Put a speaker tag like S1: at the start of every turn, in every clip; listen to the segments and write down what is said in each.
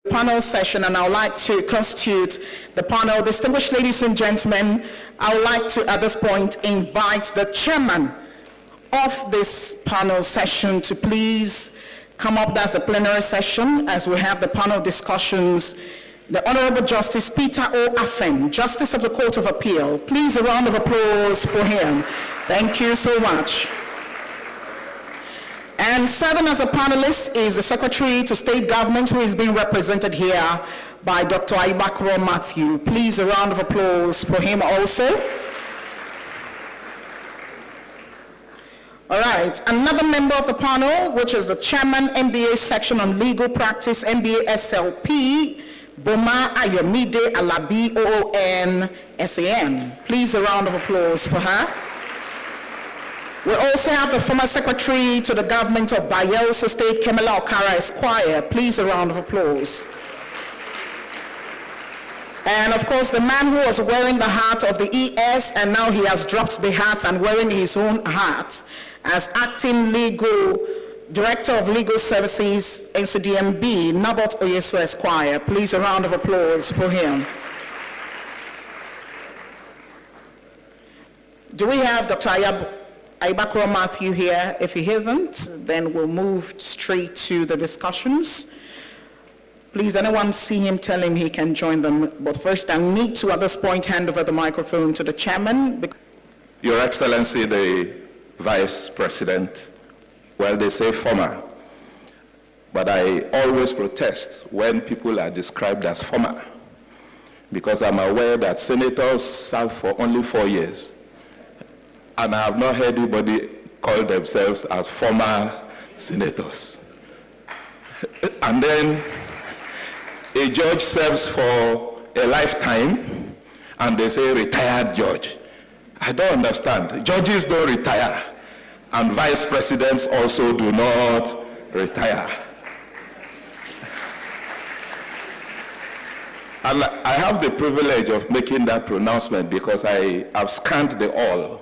S1: Panel session, and I would like to constitute the panel. Distinguished ladies and gentlemen, I would like to at this point invite the chairman of this panel session to please come up. That's the plenary session as we have the panel discussions. The Honorable Justice Peter O. Afen, Justice of the Court of Appeal. Please a round of applause for him. Thank you so much. And serving as a panelist is the Secretary to State Government, who is being represented here by Dr. Aibakuro Matthew. Please a round of applause for him also. All right, another member of the panel, which is the Chairman, MBA Section on Legal Practice, MBA SLP, Boma Ayomide Alabi, OON, SAN. Please a round of applause for her. We also have the former Secretary to the Government of Bayelsa State, Kemela Okara Esquire. Please a round of applause. And of course, the man who was wearing the hat of the ES, and now he has dropped the hat and wearing his own hat as Acting Legal Director of Legal Services, NCDMB, Nabot Oyeso Esquire. Please a round of applause for him. Do we have Dr. Aibakuro Matthew here? If he isn't, then we'll move straight to the discussions. Please, anyone see him, tell him he can join them. But first, I need to, at this point, hand over the microphone to the chairman.
S2: Your Excellency, the Vice President, well, they say former, but I always protest when people are described as former, because I'm aware that senators serve for only 4 years. And I have not heard anybody call themselves as former senators. And then a judge serves for a lifetime, and they say retired judge. I don't understand. Judges don't retire, and vice presidents also do not retire. And I have the privilege of making that pronouncement because I have scanned the all.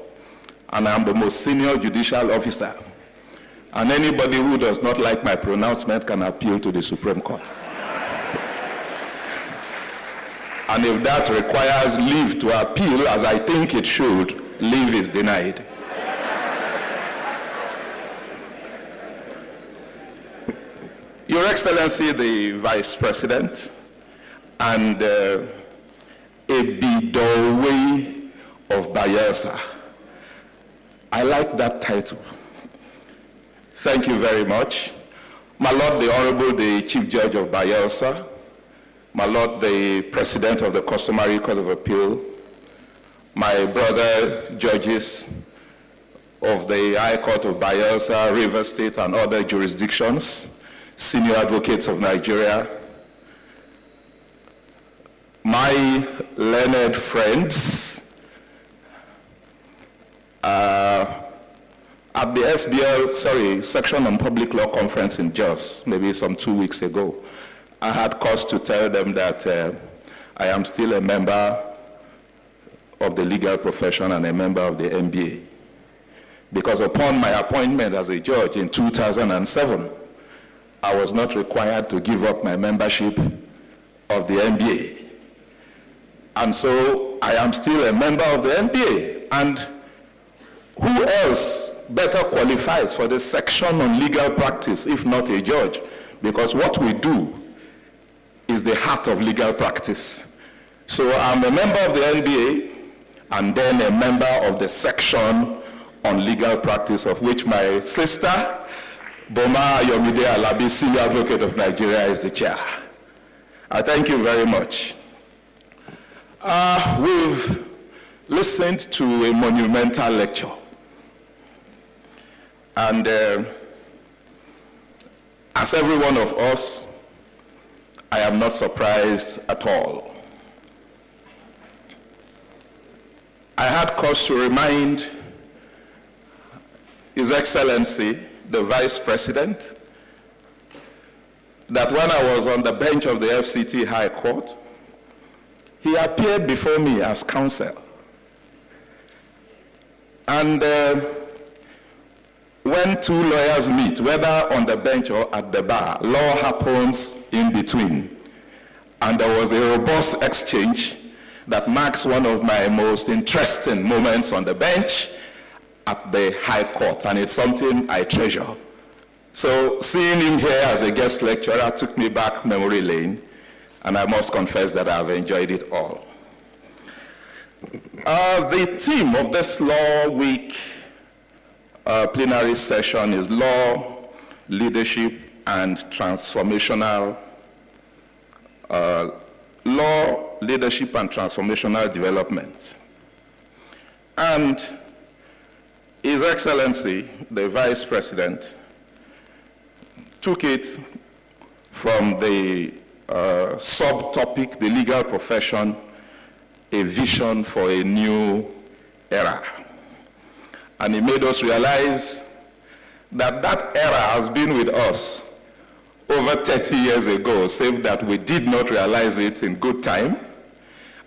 S2: And I'm the most senior judicial officer. And anybody who does not like my pronouncement can appeal to the Supreme Court. And if that requires leave to appeal, as I think it should, leave is denied. Your Excellency, the Vice President, and Ebidowe of Bayelsa. I like that title. Thank you very much. My Lord, the Honorable, the Chief Judge of Bayelsa, my Lord, the President of the Customary Court of Appeal, my brother judges of the High Court of Bayelsa, Rivers State, and other jurisdictions, senior advocates of Nigeria, my learned friends, at the SBL, Section on Public Law Conference in Jos, maybe some 2 weeks ago, I had cause to tell them that I am still a member of the legal profession and a member of the MBA. Because upon my appointment as a judge in 2007, I was not required to give up my membership of the MBA. And so I am still a member of the MBA. And who else better qualifies for the section on legal practice, if not a judge? Because what we do is the heart of legal practice. So I'm a member of the NBA and then a member of the section on legal practice, of which my sister, Boma Ayomide Alabi, Senior Advocate of Nigeria, is the chair. I thank you very much. We've listened to a monumental lecture. And as every one of us, I am not surprised at all. I had cause to remind His Excellency, the Vice President, that when I was on the bench of the FCT High Court, he appeared before me as counsel. And when two lawyers meet, whether on the bench or at the bar, law happens in between. and there was a robust exchange that marks one of my most interesting moments on the bench at the High Court, and it's something I treasure. So seeing him here as a guest lecturer took me back memory lane, and I must confess that I've enjoyed it all. The theme of this Law Week plenary session is Law, Leadership, and Transformational Law, Leadership, and Transformational Development. And His Excellency, the Vice President, took it from the subtopic, the legal profession, a vision for a new era. And he made us realize that that era has been with us over 30 years ago, save that we did not realize it in good time.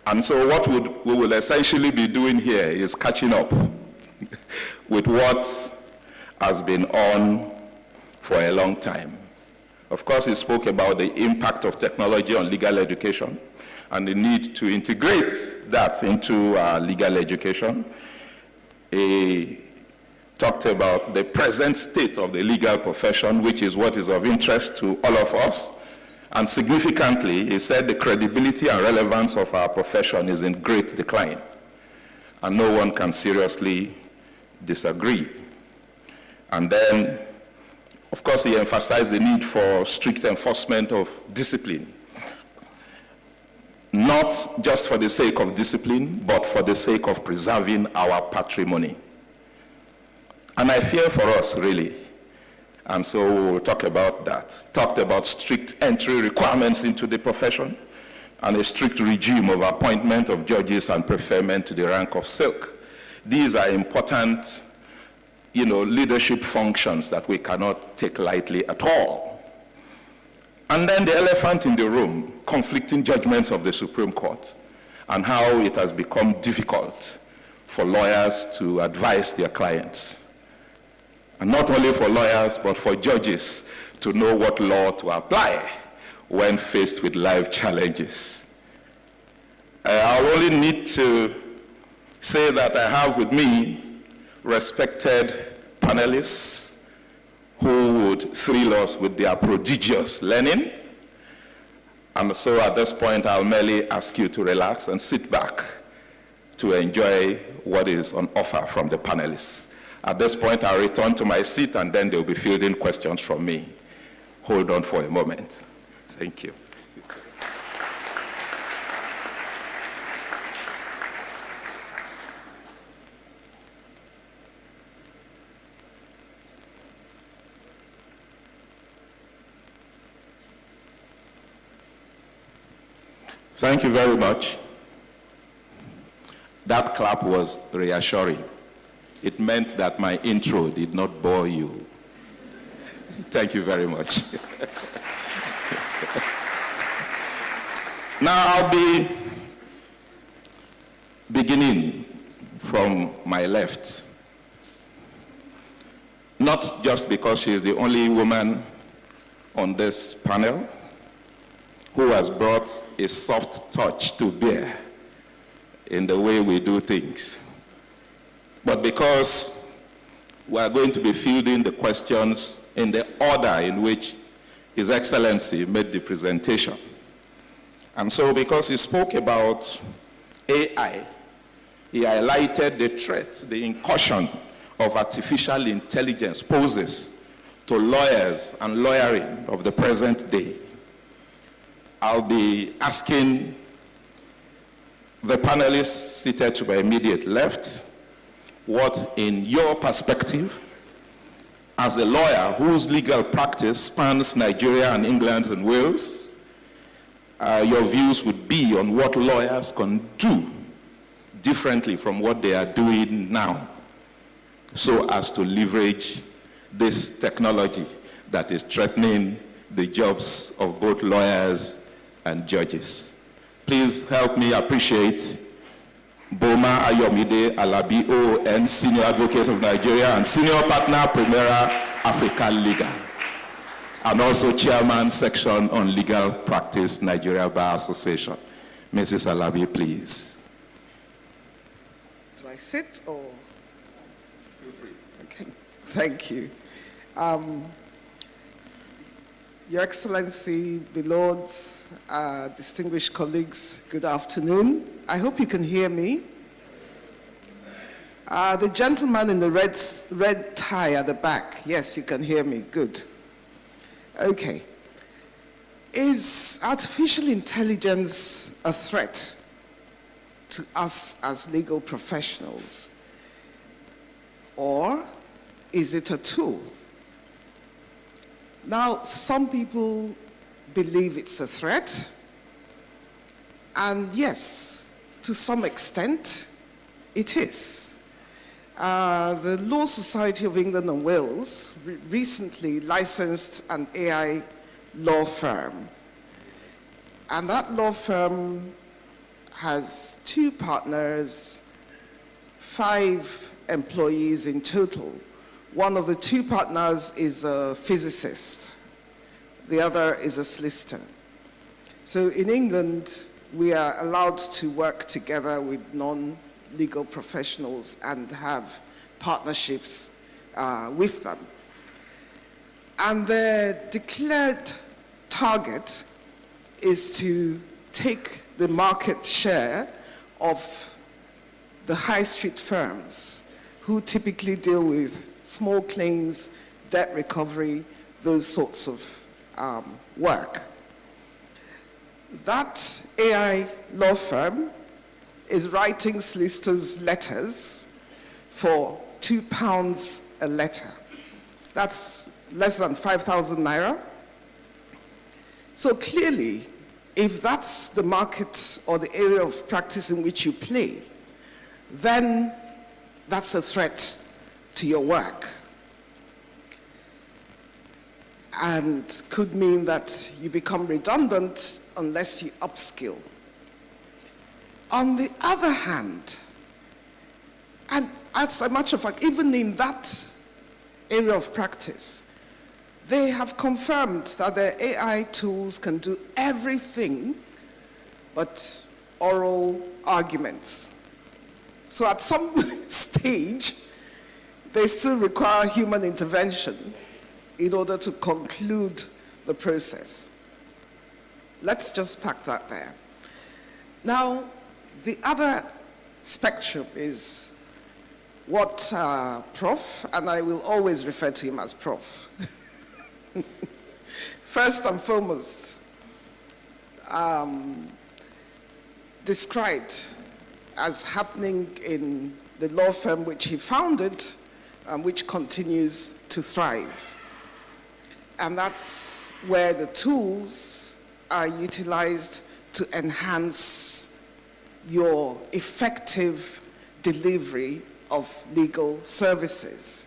S2: And so what we will essentially be doing here is catching up with what has been on for a long time. Of course, he spoke about the impact of technology on legal education and the need to integrate that into our legal education. He talked about the present state of the legal profession, which is what is of interest to all of us. And significantly, he said the credibility and relevance of our profession is in great decline. And no one can seriously disagree. And then, of course, he emphasized the need for strict enforcement of discipline. Not just for the sake of discipline, but for the sake of preserving our patrimony. And I fear for us, really. And so we'll talk about that. Talked about strict entry requirements into the profession and a strict regime of appointment of judges and preferment to the rank of silk. These are important, leadership functions that we cannot take lightly at all. And then the elephant in the room, conflicting judgments of the Supreme Court and how it has become difficult for lawyers to advise their clients. And not only for lawyers, but for judges to know what law to apply when faced with life challenges. I only need to say that I have with me respected panelists who would thrill us with their prodigious learning. And so at this point, I'll merely ask you to relax and sit back to enjoy what is on offer from the panelists. At this point, I'll return to my seat, and then they'll be fielding questions from me. Hold on for a moment. Thank you. Thank you very much. That clap was reassuring. It meant that my intro did not bore you. Thank you very much. Now I'll be beginning from my left. Not just because she is the only woman on this panel who has brought a soft touch to bear in the way we do things, but because we are going to be fielding the questions in the order in which His Excellency made the presentation. And so because he spoke about AI, he highlighted the threat, the incursion of artificial intelligence poses to lawyers and lawyering of the present day. I'll be asking the panelists seated to my immediate left, what, in your perspective, as a lawyer whose legal practice spans Nigeria and England and Wales, your views would be on what lawyers can do differently from what they are doing now, so as to leverage this technology that is threatening the jobs of both lawyers and judges. Please help me appreciate Boma Ayomide Alabi ON, Senior Advocate of Nigeria and Senior Partner, Primera Africa Legal. and also Chairman, Section on Legal Practice, Nigeria Bar Association. Mrs. Alabi, please.
S3: Do I sit or? Feel free. Okay, thank you. Your Excellency, beloved, distinguished colleagues, good afternoon. I hope you can hear me. The gentleman in the red tie at the back, yes, you can hear me, good. Okay. Is artificial intelligence a threat to us as legal professionals? Or is it a tool? Now, some people believe it's a threat, and yes, to some extent, it is. The Law Society of England and Wales recently licensed an AI law firm, and that law firm has 2 partners, 5 employees in total. One of the 2 partners is a physicist. The other is a solicitor. So in England, we are allowed to work together with non-legal professionals and have partnerships with them. And their declared target is to take the market share of the high street firms who typically deal with small claims, debt recovery, those sorts of work. That AI law firm is writing solicitors' letters for £2 a letter. That's less than 5,000 naira. So clearly, if that's the market or the area of practice in which you play, then that's a threat to your work, and could mean that you become redundant unless you upskill. On the other hand, and as a matter of fact, even in that area of practice, they have confirmed that their AI tools can do everything but oral arguments. So at some stage, they still require human intervention in order to conclude the process. Let's just park that there. Now, the other spectrum is what Prof, and I will always refer to him as Prof, first and foremost, described as happening in the law firm which he founded, which continues to thrive. And that's where the tools are utilized to enhance your effective delivery of legal services.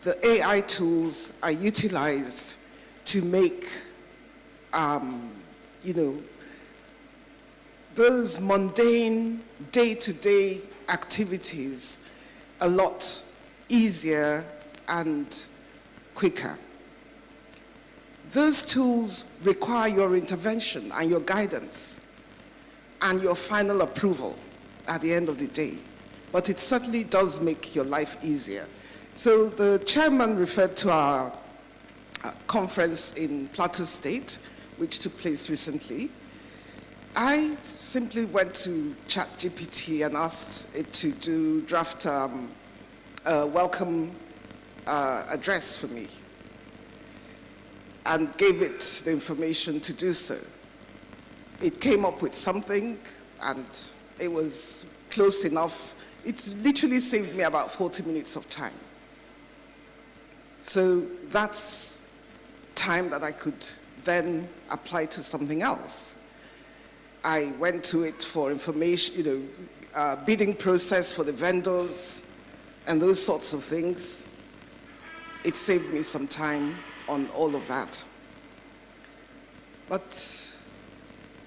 S3: The AI tools are utilized to make, those mundane day-to-day activities a lot easier and quicker. Those tools require your intervention and your guidance and your final approval at the end of the day. But it certainly does make your life easier. So the chairman referred to our conference in Plateau State, which took place recently. I simply went to ChatGPT and asked it to draft a welcome address for me, and gave it the information to do so. It came up with something, and it was close enough. It literally saved me about 40 minutes of time. So that's time that I could then apply to something else. I went to it for information, bidding process for the vendors and those sorts of things. It saved me some time on all of that. But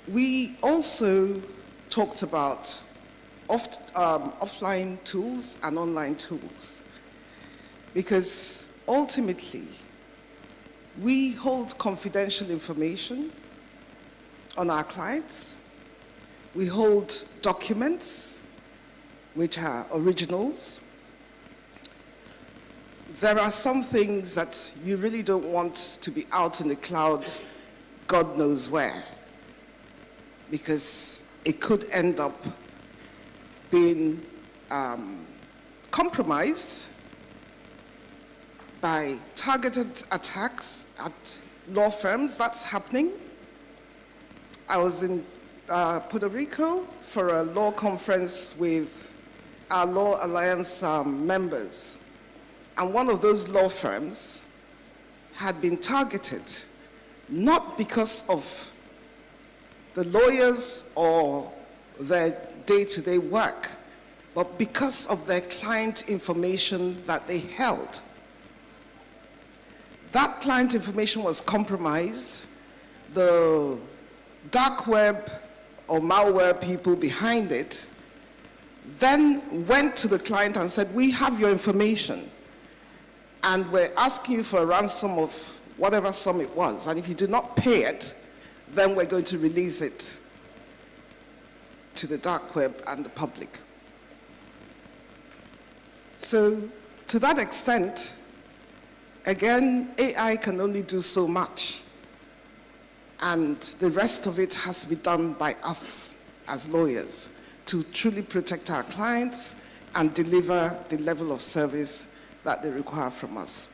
S3: we also talked about offline tools and online tools, because ultimately We hold confidential information on our clients. We hold documents, which are originals. There are some things that you really don't want to be out in the cloud, God knows where, because it could end up being compromised by targeted attacks at law firms. That's happening. I was in Puerto Rico for a law conference with our Law Alliance members. And one of those law firms had been targeted, not because of the lawyers or their day-to-day work, but because of their client information that they held. That client information was compromised. The dark web or malware people behind it then went to the client and said, we have your information, and we're asking you for a ransom of whatever sum it was, and if you do not pay it, then we're going to release it to the dark web and the public. So to that extent, again, AI can only do so much, and the rest of it has to be done by us as lawyers to truly protect our clients and deliver the level of service that they require from us.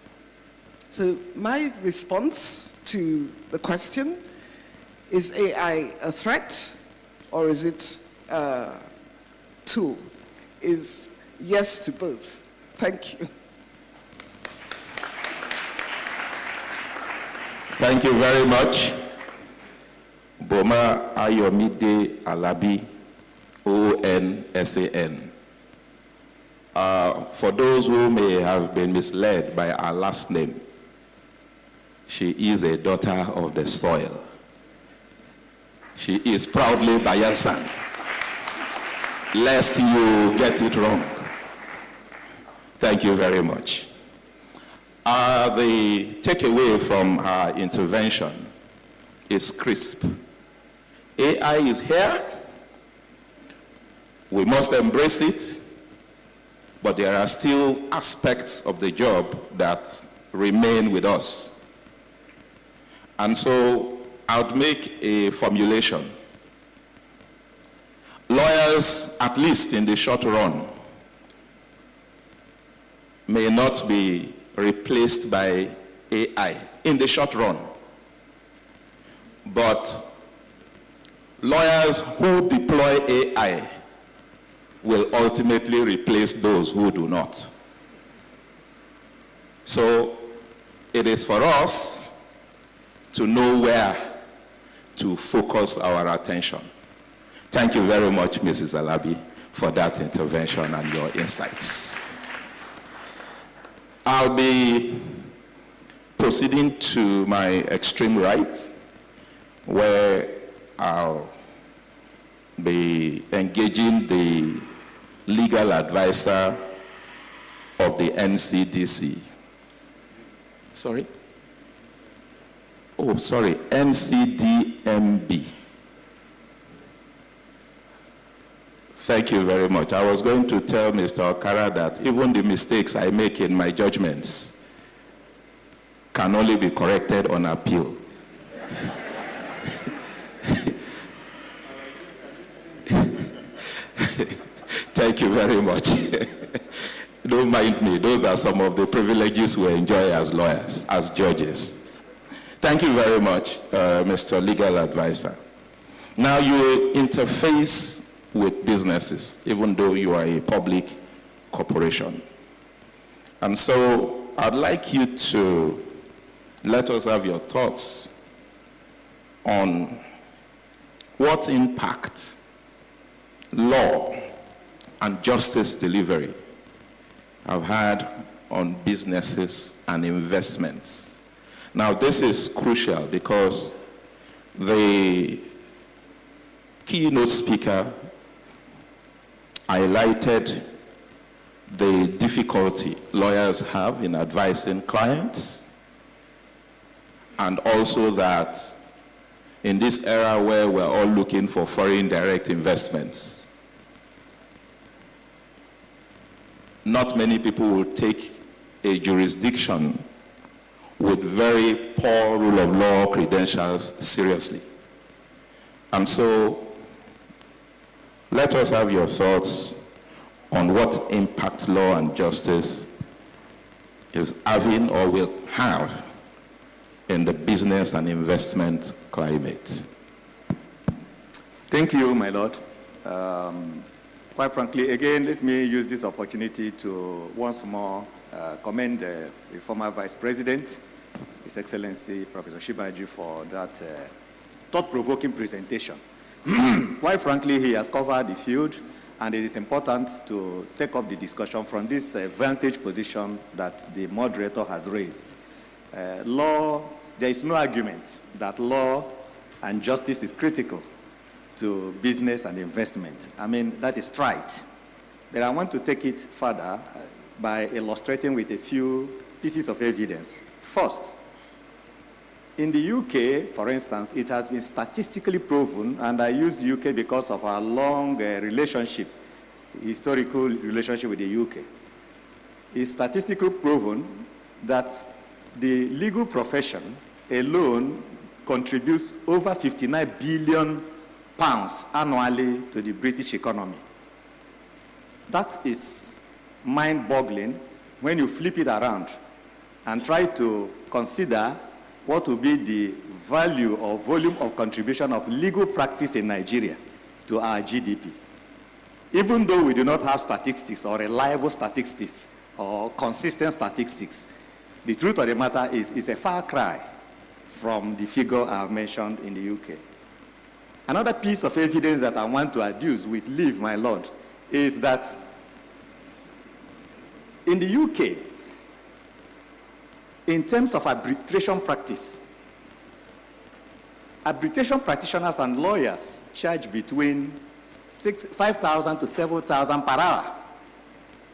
S3: So my response to the question, is AI a threat or is it a tool, is yes to both. Thank you.
S2: Thank you very much. Boma Ayomide Alabi, ONSAN. For those who may have been misled by our last name, she is a daughter of the soil. She is proudly Bayelsan, lest you get it wrong. Thank you very much. The takeaway from her intervention is crisp. AI is here. We must embrace it, but there are still aspects of the job that remain with us. And so I would make a formulation. Lawyers, at least in the short run, may not be replaced by AI in the short run. But lawyers who deploy AI will ultimately replace those who do not. So it is for us to know where to focus our attention. Thank you very much, Mrs. Alabi, for that intervention and your insights. I'll be proceeding to my extreme right, where I'll be engaging the legal advisor of the NCDC. Sorry? Oh, sorry, NCDMB. Thank you very much. I was going to tell Mr. Okara that even the mistakes I make in my judgments can only be corrected on appeal. Thank you very much. Don't mind me. Those are some of the privileges we enjoy as lawyers, as judges. Thank you very much, Mr. Legal Advisor. Now you interface with businesses, even though you are a public corporation. And so I'd like you to let us have your thoughts on what impact law and justice delivery have had on businesses and investments. Now, this is crucial because the keynote speaker highlighted the difficulty lawyers have in advising clients, and also that in this era where we're all looking for foreign direct investments, not many people will take a jurisdiction with very poor rule of law credentials seriously. And so, let us have your thoughts on what impact law and justice is having or will have in the business and investment climate.
S4: Thank you, my Lord. Quite frankly, again, let me use this opportunity to once more commend the former Vice President, His Excellency Professor Shibaji, for that thought-provoking presentation. Quite frankly, he has covered the field, and it is important to take up the discussion from this vantage position that the moderator has raised. There is no argument that law and justice is critical to business and investment. I mean, that is right. But I want to take it further by illustrating with a few pieces of evidence. First, in the UK, for instance, it has been statistically proven, and I use UK because of our long historical relationship with the UK. It's statistically proven that the legal profession alone contributes over 59 billion pounds annually to the British economy. That is mind-boggling when you flip it around and try to consider what will be the value or volume of contribution of legal practice in Nigeria to our GDP. Even though we do not have statistics or reliable statistics or consistent statistics, the truth of the matter is a far cry from the figure I have mentioned in the UK. Another piece of evidence that I want to adduce with leave, my Lord, is that in the UK, in terms of arbitration practice, arbitration practitioners and lawyers charge between 5,000 to 7,000 per hour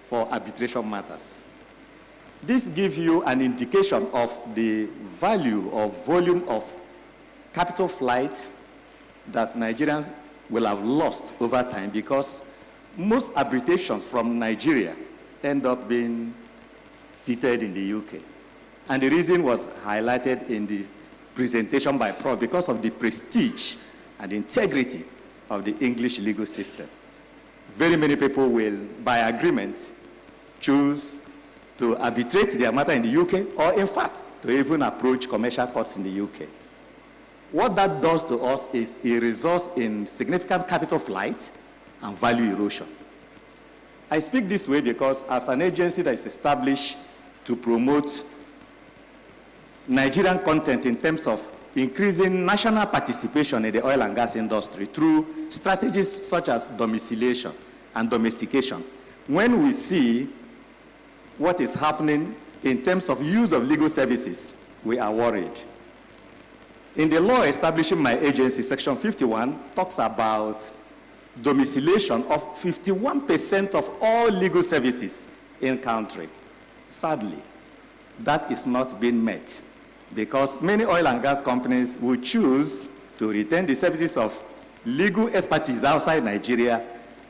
S4: for arbitration matters. This gives you an indication of the value or volume of capital flight that Nigerians will have lost over time, because most arbitrations from Nigeria end up being seated in the UK. And the reason was highlighted in the presentation by Prof because of the prestige and integrity of the English legal system. Very many people will, by agreement, choose to arbitrate their matter in the UK, or in fact, to even approach commercial courts in the UK. What that does to us is it results in significant capital flight and value erosion. I speak this way because as an agency that is established to promote Nigerian content in terms of increasing national participation in the oil and gas industry through strategies such as domiciliation and domestication, when we see what is happening in terms of use of legal services, we are worried. In the law establishing my agency, Section 51 talks about domiciliation of 51% of all legal services in country. Sadly, that is not being met because many oil and gas companies will choose to retain the services of legal expertise outside Nigeria,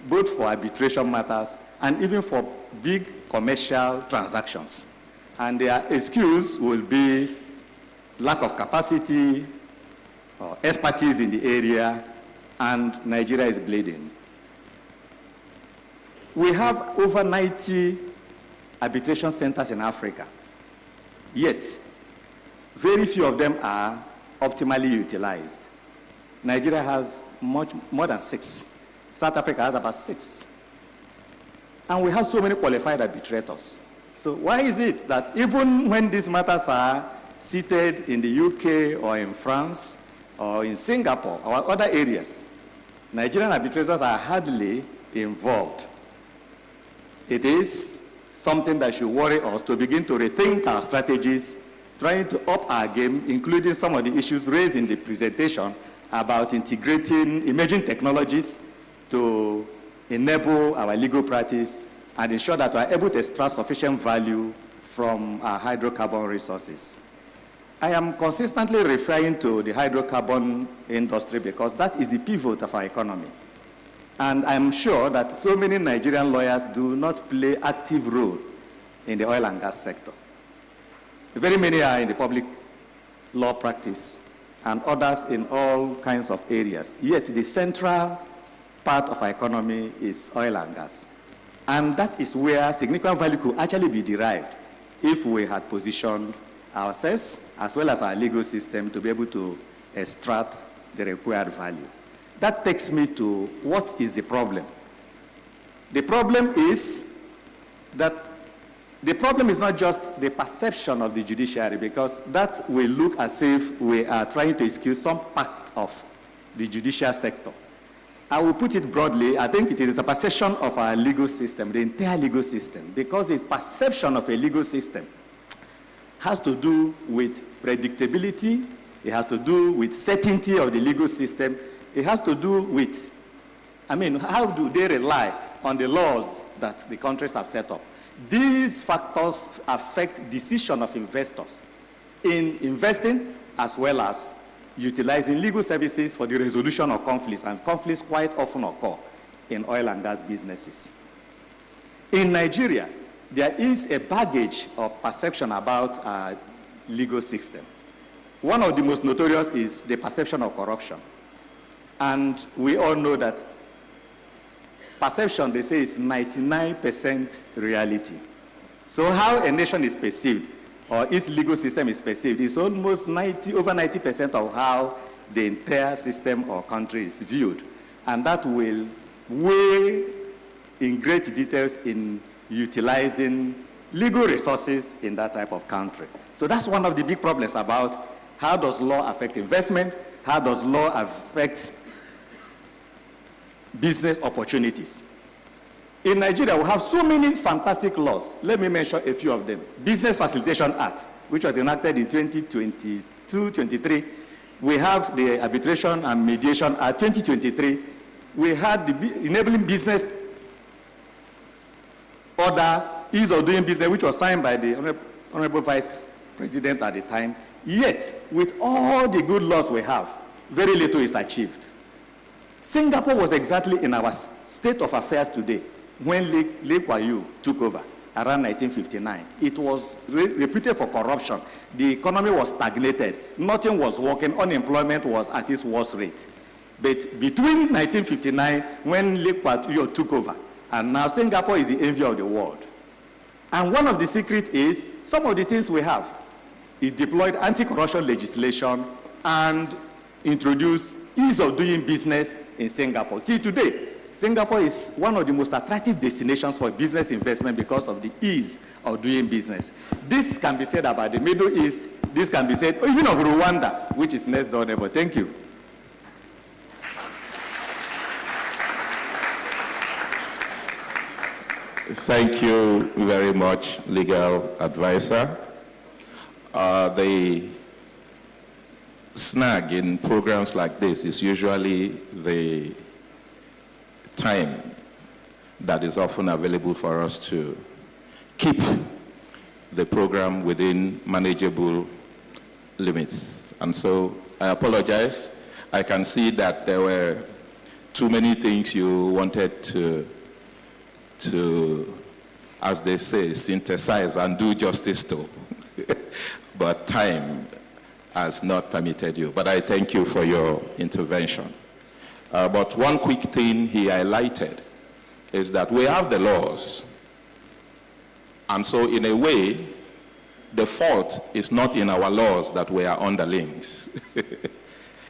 S4: both for arbitration matters and even for big commercial transactions. And their excuse will be lack of capacity or expertise in the area, and Nigeria is bleeding. We have over 90 arbitration centers in Africa, yet very few of them are optimally utilized. Nigeria has much more than 6. South Africa has about 6. And we have so many qualified arbitrators. So why is it that even when these matters are seated in the UK or in France or in Singapore or other areas, Nigerian arbitrators are hardly involved? It is something that should worry us to begin to rethink our strategies, trying to up our game, including some of the issues raised in the presentation about integrating emerging technologies to enable our legal practice and ensure that we are able to extract sufficient value from our hydrocarbon resources. I am consistently referring to the hydrocarbon industry because that is the pivot of our economy. And I'm sure that so many Nigerian lawyers do not play active role in the oil and gas sector. Very many are in the public law practice and others in all kinds of areas. Yet the central part of our economy is oil and gas. And that is where significant value could actually be derived if we had positioned ourselves as well as our legal system to be able to extract the required value. That takes me to what is the problem. The problem is that the problem is not just the perception of the judiciary, because that will look as if we are trying to excuse some part of the judicial sector. I will put it broadly. I think it is a perception of our legal system, the entire legal system, because the perception of a legal system has to do with predictability, it has to do with certainty of the legal system, it has to do with, how do they rely on the laws that the countries have set up? These factors affect decision of investors in investing as well as utilizing legal services for the resolution of conflicts, and conflicts quite often occur in oil and gas businesses. In Nigeria, there is a baggage of perception about our legal system. One of the most notorious is the perception of corruption. And we all know that perception, they say, is 99% reality. So how a nation is perceived, or its legal system is perceived, is almost over 90% of how the entire system or country is viewed. And that will weigh in great details in utilizing legal resources in that type of country. So that's one of the big problems about how does law affect investment, how does law affect business opportunities. In Nigeria, we have so many fantastic laws. Let me mention a few of them. Business Facilitation Act, which was enacted in 2022-23. We have the Arbitration and Mediation Act 2023. We had the Enabling Business Order, Ease of Doing Business, which was signed by the Honorable Vice President at the time. Yet, with all the good laws we have, very little is achieved. Singapore was exactly in our state of affairs today when Lee Kuan Yew took over around 1959. It was reputed for corruption. The economy was stagnated. Nothing was working. Unemployment was at its worst rate. But between 1959, when Lee Kuan Yew took over, and now Singapore is the envy of the world. And one of the secrets is some of the things we have. It deployed anti-corruption legislation and introduced ease of doing business in Singapore. Till today, Singapore is one of the most attractive destinations for business investment because of the ease of doing business. This can be said about the Middle East. This can be said even of Rwanda, which is next door neighbor. Thank you.
S2: Thank you very much, legal advisor. The snag in programs like this is usually the time that is often available for us to keep the program within manageable limits. And so I apologize. I can see that there were too many things you wanted to, as they say, synthesize and do justice to. But time has not permitted you. But I thank you for your intervention. But one quick thing he highlighted is that we have the laws. And so in a way, the fault is not in our laws that we are underlings.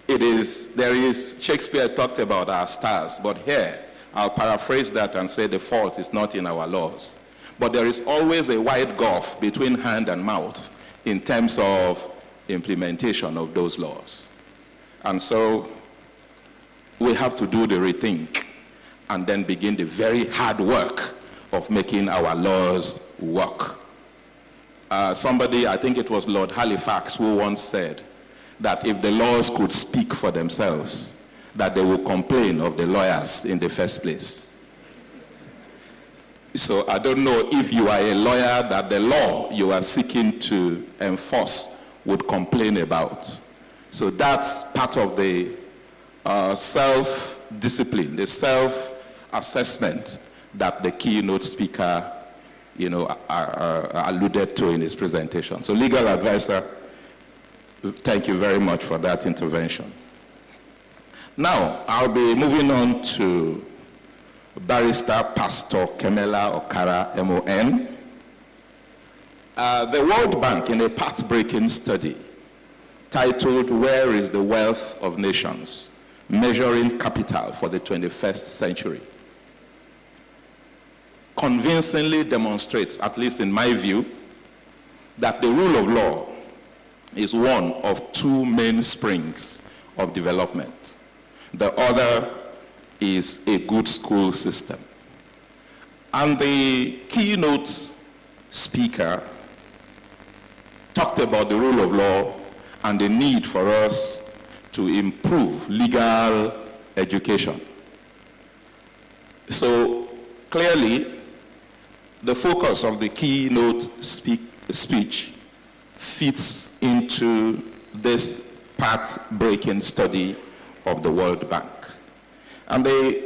S2: Shakespeare talked about our stars, but here, I'll paraphrase that and say the fault is not in our laws. But there is always a wide gulf between hand and mouth in terms of implementation of those laws. And so we have to do the rethink and then begin the very hard work of making our laws work. Somebody, I think it was Lord Halifax, who once said that if the laws could speak for themselves, that they would complain of the lawyers in the first place. So I don't know if you are a lawyer that the law you are seeking to enforce would complain about. So that's part of the self-discipline, the self-assessment that the keynote speaker, alluded to in his presentation. So, legal advisor, thank you very much for that intervention. Now, I'll be moving on to Barrister Pastor Kemela Okara, MON. The World Bank, in a path-breaking study titled "Where is the Wealth of Nations? Measuring Capital for the 21st Century," convincingly demonstrates, at least in my view, that the rule of law is one of two mainsprings of development. The other is a good school system. And the keynote speaker talked about the rule of law and the need for us to improve legal education. So clearly, the focus of the keynote speech fits into this path-breaking study of the World Bank. And the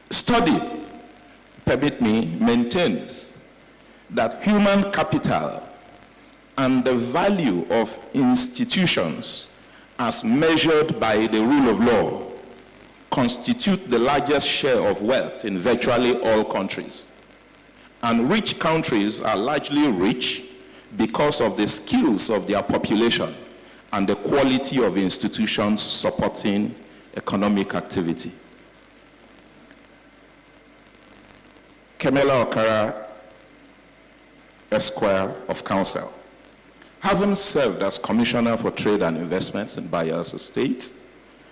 S2: study, permit me, maintains that human capital and the value of institutions as measured by the rule of law constitute the largest share of wealth in virtually all countries. And rich countries are largely rich because of the skills of their population and the quality of institutions supporting economic activity. Kemela Okara, Esquire of Council, having served as Commissioner for Trade and Investments in Bayelsa State,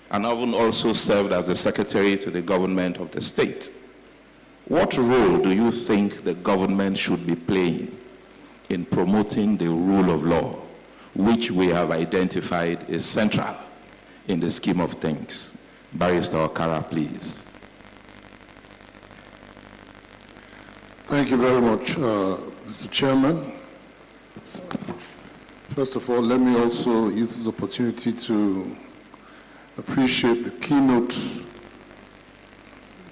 S2: and having also served as the Secretary to the government of the state, what role do you think the government should be playing in promoting the rule of law, which we have identified is central in the scheme of things? Barrister Okara, please.
S5: Thank you very much, Mr. Chairman. First of all, let me also use this opportunity to appreciate the keynote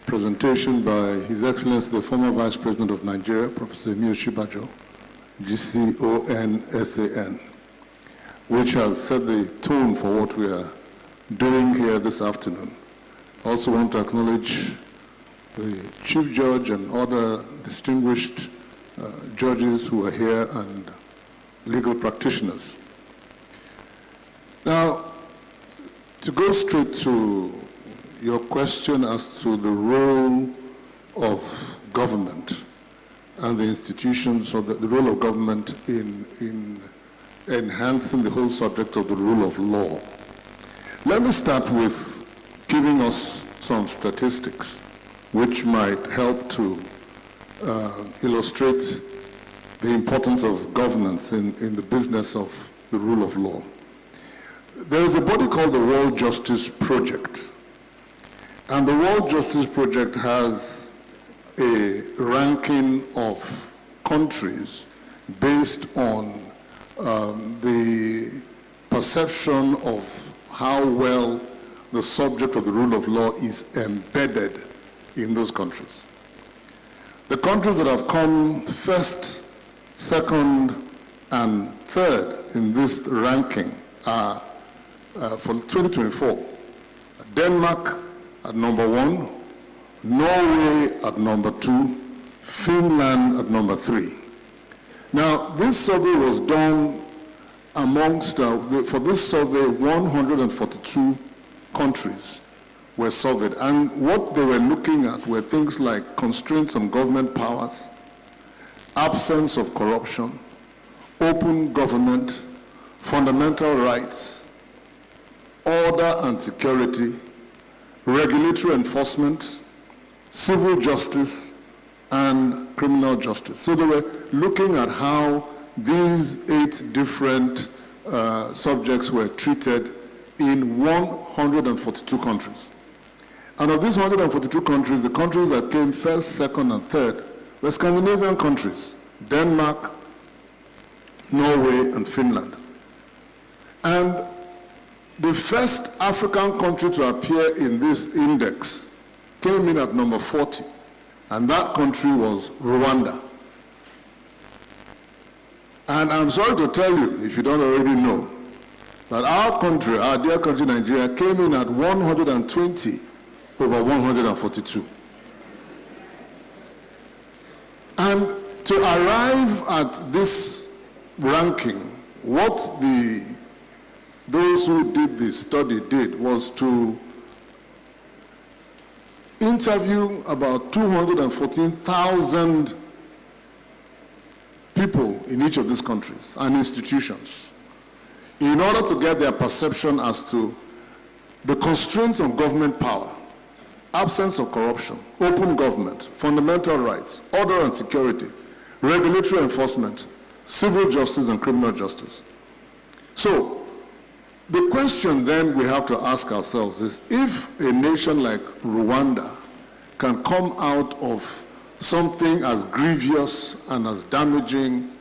S5: presentation by His Excellency, the former Vice President of Nigeria, Professor Yemi Osinbajo, GCONSAN, which has set the tone for what we are doing here this afternoon. I also want to acknowledge the Chief Judge and other distinguished judges who are here and legal practitioners. Now, to go straight to your question as to the role of government and the institutions, or the role of government in enhancing the whole subject of the rule of law. Let me start with giving us some statistics which might help to illustrate the importance of governance in the business of the rule of law. There is a body called the World Justice Project. And the World Justice Project has a ranking of countries based on the perception of how well the subject of the rule of law is embedded in those countries. The countries that have come first, second, and third in this ranking are, for 2024, Denmark at number 1, Norway at number 2, Finland at number 3. Now, this survey was done amongst, for this survey, 142 countries were surveyed. And what they were looking at were things like constraints on government powers, absence of corruption, open government, fundamental rights, order and security, regulatory enforcement, civil justice, and criminal justice. So they were looking at how these 8 different subjects were treated in 142 countries. And of these 142 countries, the countries that came first, second, and third were Scandinavian countries, Denmark, Norway, and Finland. And the first African country to appear in this index came in at number 40, and that country was Rwanda. And I'm sorry to tell you, if you don't already know, that our country, our dear country Nigeria, came in at 120 over 142. And to arrive at this ranking, what those who did this study did was to interview about 214,000 people in each of these countries and institutions in order to get their perception as to the constraints on government power, absence of corruption, open government, fundamental rights, order and security, regulatory enforcement, civil justice and criminal justice. So, the question then we have to ask ourselves is, if a nation like Rwanda can come out of something as grievous and as damaging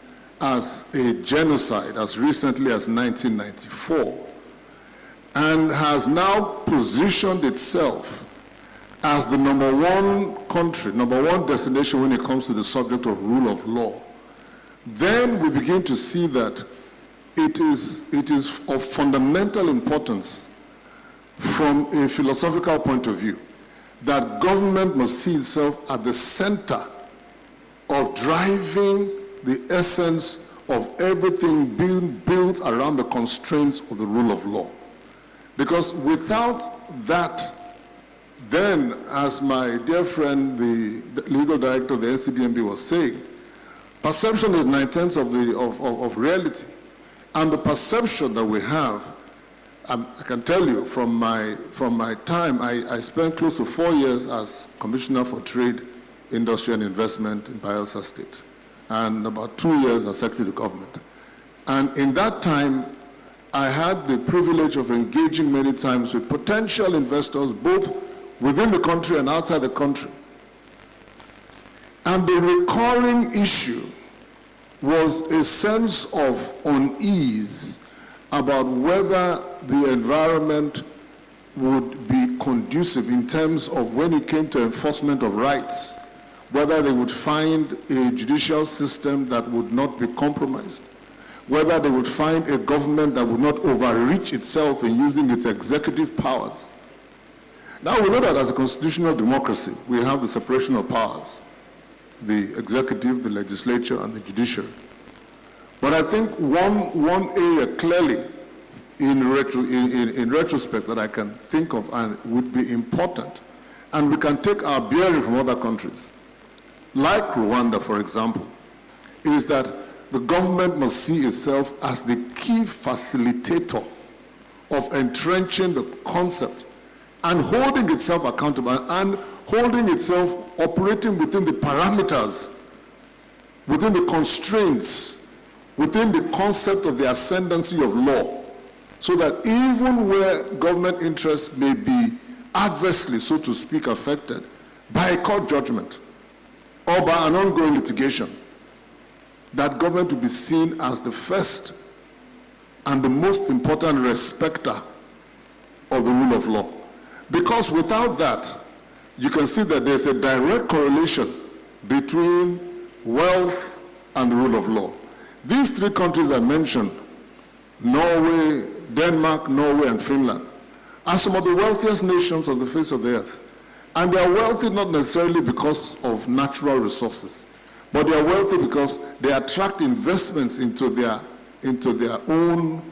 S5: as a genocide as recently as 1994, and has now positioned itself as the number one country, number one destination when it comes to the subject of rule of law, then we begin to see that it is of fundamental importance from a philosophical point of view that government must see itself at the center of driving the essence of everything being built around the constraints of the rule of law. Because without that, then, as my dear friend, the legal director of the NCDMB was saying, perception is 9/10 of reality. And the perception that we have, I can tell you from my time, I spent close to 4 years as Commissioner for Trade, Industry and Investment in Bayelsa State, and about 2 years as Secretary of Government. And in that time, I had the privilege of engaging many times with potential investors, both within the country and outside the country. And the recurring issue was a sense of unease about whether the environment would be conducive in terms of when it came to enforcement of rights, whether they would find a judicial system that would not be compromised, whether they would find a government that would not overreach itself in using its executive powers. Now we know that as a constitutional democracy, we have the separation of powers, the executive, the legislature, and the judiciary. But I think one area clearly in retrospect that I can think of and would be important, and we can take our bearing from other countries, like Rwanda, for example, is that the government must see itself as the key facilitator of entrenching the concept and holding itself accountable and holding itself operating within the parameters, within the constraints, within the concept of the ascendancy of law, so that even where government interests may be adversely, so to speak, affected by a court judgment or by an ongoing litigation, that government will be seen as the first and the most important respecter of the rule of law. Because without that, you can see that there's a direct correlation between wealth and the rule of law. These three countries I mentioned, Norway, Denmark, Norway, and Finland, are some of the wealthiest nations on the face of the earth. And they are wealthy not necessarily because of natural resources, but they are wealthy because they attract investments into their own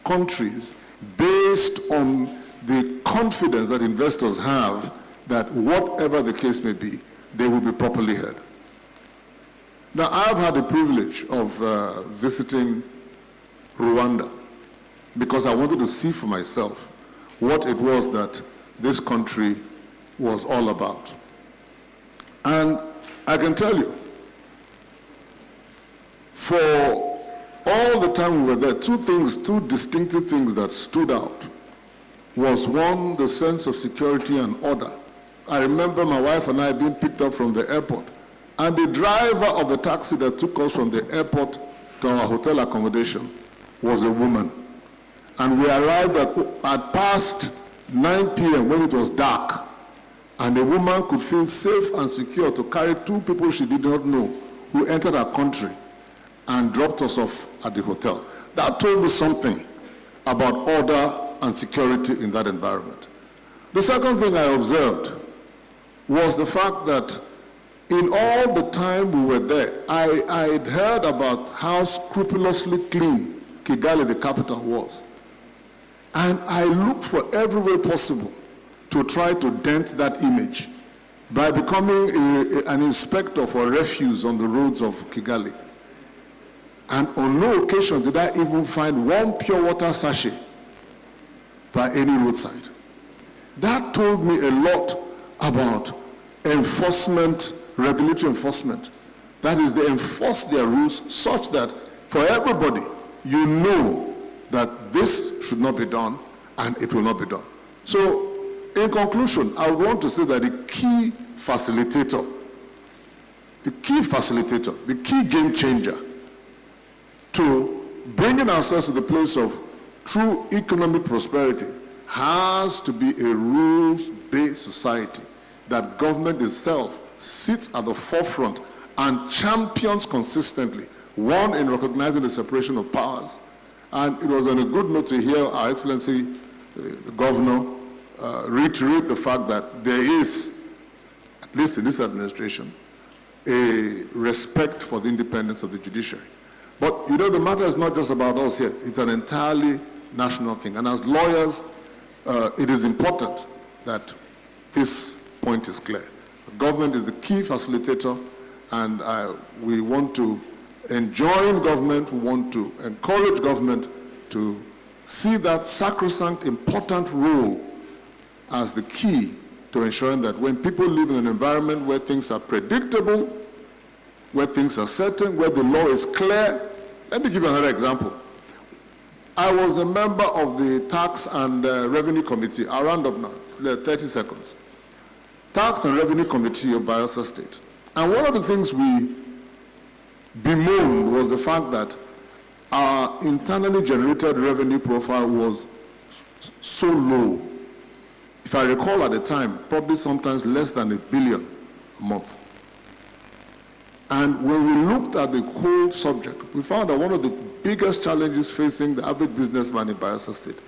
S5: countries based on the confidence that investors have that whatever the case may be, they will be properly heard. Now, I've had the privilege of visiting Rwanda because I wanted to see for myself what it was that this country was all about. And I can tell you, for all the time we were there, two distinctive things that stood out was, one, the sense of security and order. I remember my wife and I being picked up from the airport, and the driver of the taxi that took us from the airport to our hotel accommodation was a woman. And we arrived at past 9 p.m. when it was dark, and a woman could feel safe and secure to carry 2 people she did not know who entered our country and dropped us off at the hotel. That told me something about order and security in that environment. The second thing I observed was the fact that in all the time we were there, I had heard about how scrupulously clean Kigali, the capital, was. And I looked for every way possible to try to dent that image by becoming an inspector for refuse on the roads of Kigali. And on no occasion did I even find one pure water sachet by any roadside. That told me a lot about enforcement, regulatory enforcement. That is, they enforce their rules such that for everybody, you know that this should not be done and it will not be done. So, in conclusion, I would want to say that the key facilitator, the key game changer to bringing ourselves to the place of true economic prosperity has to be a rules-based society that government itself sits at the forefront and champions consistently, one, in recognizing the separation of powers. And it was on a good note to hear Our Excellency, the Governor, reiterate the fact that there is, at least in this administration, a respect for the independence of the judiciary. But, you know, the matter is not just about us here. It's an entirely national thing. And as lawyers, it is important that this point is clear. The government is the key facilitator, and we want to enjoin government, we want to encourage government to see that sacrosanct, important role as the key to ensuring that when people live in an environment where things are predictable, where things are certain, where the law is clear. Let me give you another example. I was a member of the Tax and Revenue Committee. I'll round up now, 30 seconds. Tax and Revenue Committee of Bayelsa State. And one of the things we bemoaned was the fact that our internally generated revenue profile was so low. If I recall at the time, probably sometimes less than $1 billion a month. And when we looked at the whole subject, we found that one of the biggest challenges facing the average businessman in Bayelsa State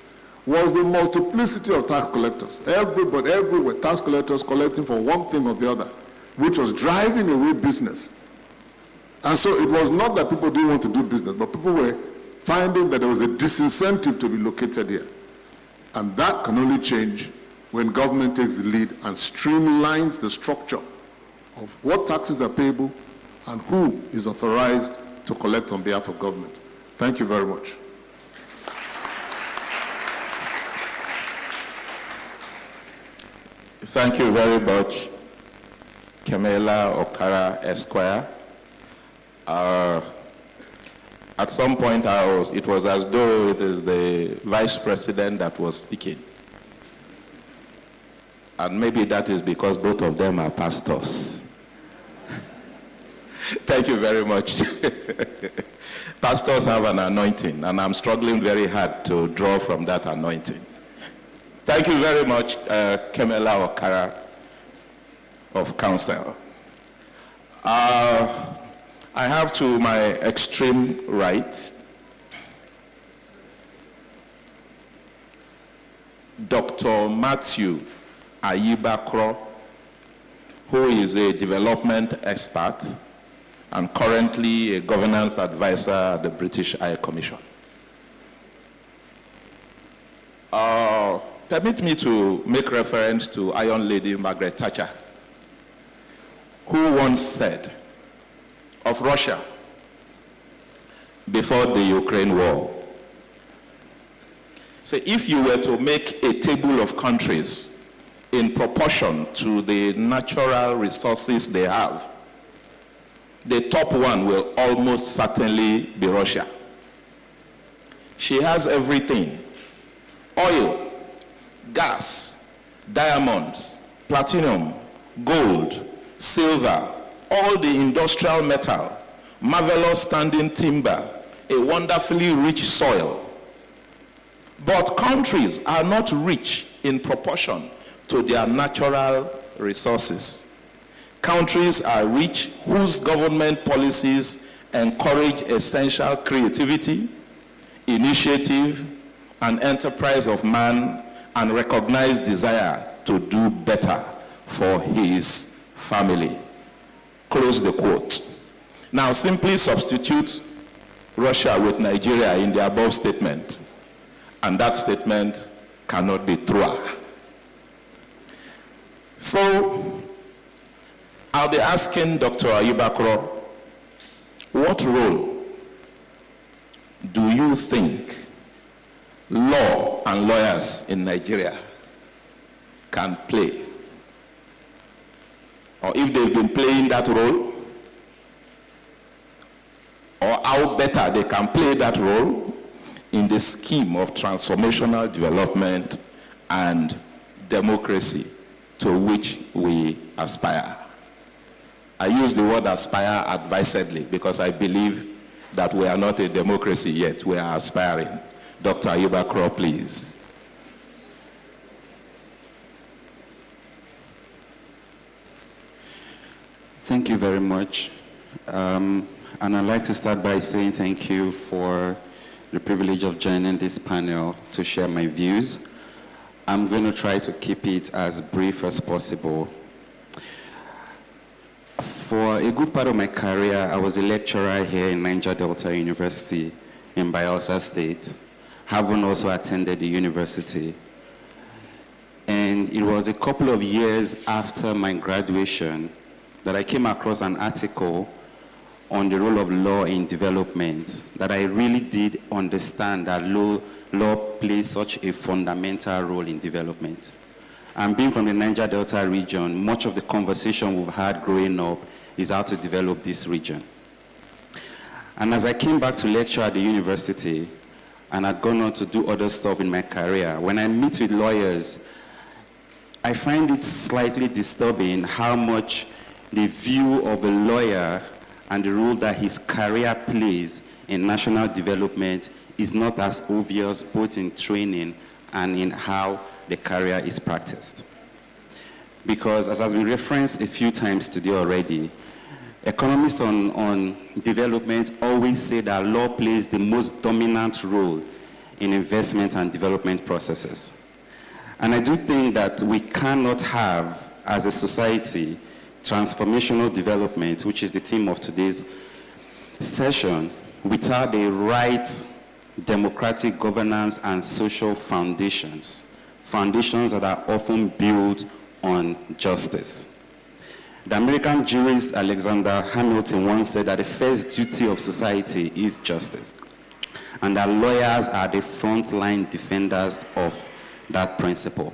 S5: was the multiplicity of tax collectors. Everybody, everywhere, tax collectors collecting for one thing or the other, which was driving away business. And so it was not that people didn't want to do business, but people were finding that there was a disincentive to be located here. And that can only change when government takes the lead and streamlines the structure of what taxes are payable and who is authorized to collect on behalf of government. Thank you very much.
S2: Thank you very much, Kemela Okara Esquire. At some point, it was as though it is the vice president that was speaking. And maybe that is because both of them are pastors. Thank you very much. Pastors have an anointing, and I'm struggling very hard to draw from that anointing. Thank you very much, Kemela Okara of Council. I have to my extreme right Dr. Matthew Ayibakro, who is a development expert and currently a governance advisor at the British High Commission. Permit me to make reference to Iron Lady Margaret Thatcher, who once said of Russia before the Ukraine war, say, if you were to make a table of countries in proportion to the natural resources they have, the top one will almost certainly be Russia. She has everything: oil, gas, diamonds, platinum, gold, silver, all the industrial metal, marvelous standing timber, a wonderfully rich soil. But countries are not rich in proportion to their natural resources. Countries are rich whose government policies encourage essential creativity, initiative, and enterprise of man, and recognize desire to do better for his family. Close the quote. Now simply substitute Russia with Nigeria in the above statement, and that statement cannot be truer. So, I'll be asking Dr. Ayubakro, what role do you think law and lawyers in Nigeria can play? Or if they've been playing that role, or how better they can play that role in the scheme of transformational development and democracy to which we aspire. I use the word aspire advisedly because I believe that we are not a democracy yet, we are aspiring. Dr. Ayubakro, please.
S6: Thank you very much. And I'd like to start by saying thank you for the privilege of joining this panel to share my views. I'm going to try to keep it as brief as possible. For a good part of my career, I was a lecturer here in Niger Delta University in Bayelsa State, having also attended the university. And it was a couple of years after my graduation that I came across an article on the role of law in development, that I really did understand that law plays such a fundamental role in development. And being from the Niger Delta region, much of the conversation we've had growing up is how to develop this region. And as I came back to lecture at the university, and I'd gone on to do other stuff in my career, when I meet with lawyers, I find it slightly disturbing how much the view of a lawyer and the role that his career plays in national development is not as obvious both in training and in how the career is practiced. Because as has been referenced a few times today already, economists on development always say that law plays the most dominant role in investment and development processes. And I do think that we cannot have, as a society, transformational development, which is the theme of today's session, without the right democratic governance and social foundations that are often built on justice. The American jurist Alexander Hamilton once said that the first duty of society is justice, and that lawyers are the frontline defenders of that principle.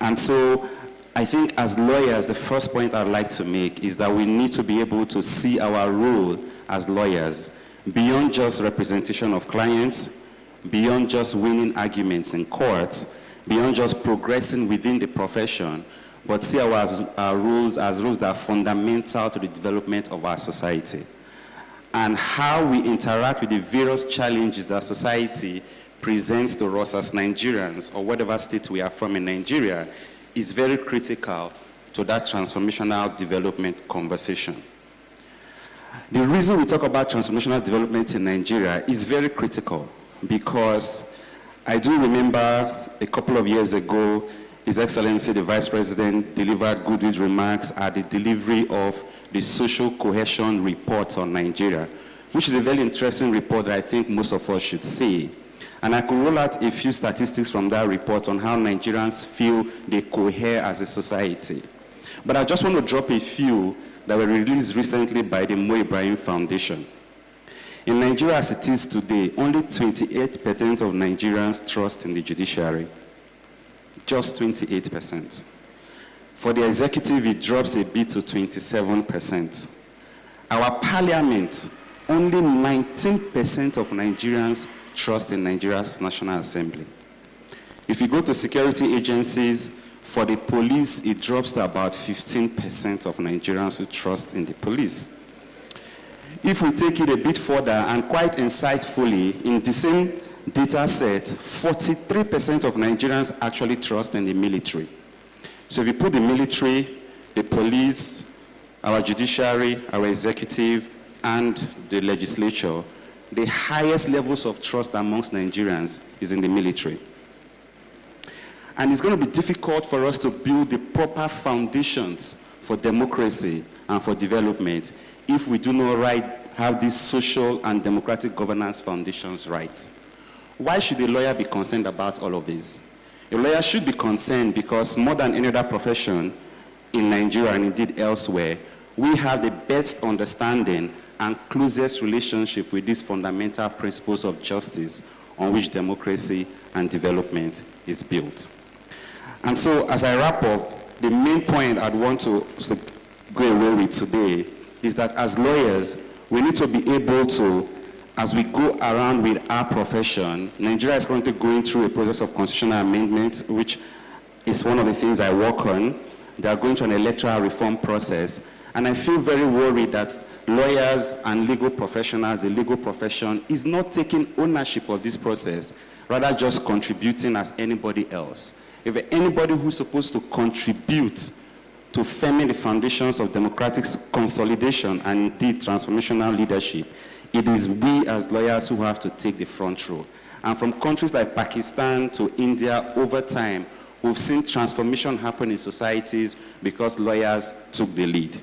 S6: And so I think as lawyers, the first point I'd like to make is that we need to be able to see our role as lawyers beyond just representation of clients, beyond just winning arguments in courts, beyond just progressing within the profession, but see our roles as roles that are fundamental to the development of our society. And how we interact with the various challenges that society presents to us as Nigerians, or whatever state we are from in Nigeria, is very critical to that transformational development conversation. The reason we talk about transformational development in Nigeria is very critical because I do remember a couple of years ago, His Excellency the Vice President delivered goodwill remarks at the delivery of the Social Cohesion Report on Nigeria, which is a very interesting report that I think most of us should see. And I could roll out a few statistics from that report on how Nigerians feel they cohere as a society. But I just want to drop a few that were released recently by the Mo Ibrahim Foundation. In Nigeria as it is today, only 28% of Nigerians trust in the judiciary. Just 28%. For the executive, it drops a bit to 27%. Our parliament, only 19% of Nigerians trust in Nigeria's National Assembly. If you go to security agencies, for the police, it drops to about 15% of Nigerians who trust in the police. If we take it a bit further, and quite insightfully, in the same data set, 43% of Nigerians actually trust in the military. So if you put the military, the police, our judiciary, our executive, and the legislature, the highest levels of trust amongst Nigerians is in the military. And it's going to be difficult for us to build the proper foundations for democracy and for development if we do not have these social and democratic governance foundations right. Why should a lawyer be concerned about all of this? A lawyer should be concerned because more than any other profession in Nigeria and indeed elsewhere, we have the best understanding and closest relationship with these fundamental principles of justice on which democracy and development is built. And so as I wrap up, the main point I'd want to go away with today is that as lawyers, we need to be able to, as we go around with our profession, Nigeria is currently going through a process of constitutional amendment, which is one of the things I work on. They are going through an electoral reform process. And I feel very worried that lawyers and legal professionals, the legal profession, is not taking ownership of this process, rather just contributing as anybody else. If anybody who's supposed to contribute to firming the foundations of democratic consolidation and indeed transformational leadership, it is we as lawyers who have to take the front row. And from countries like Pakistan to India, over time, we've seen transformation happen in societies because lawyers took the lead.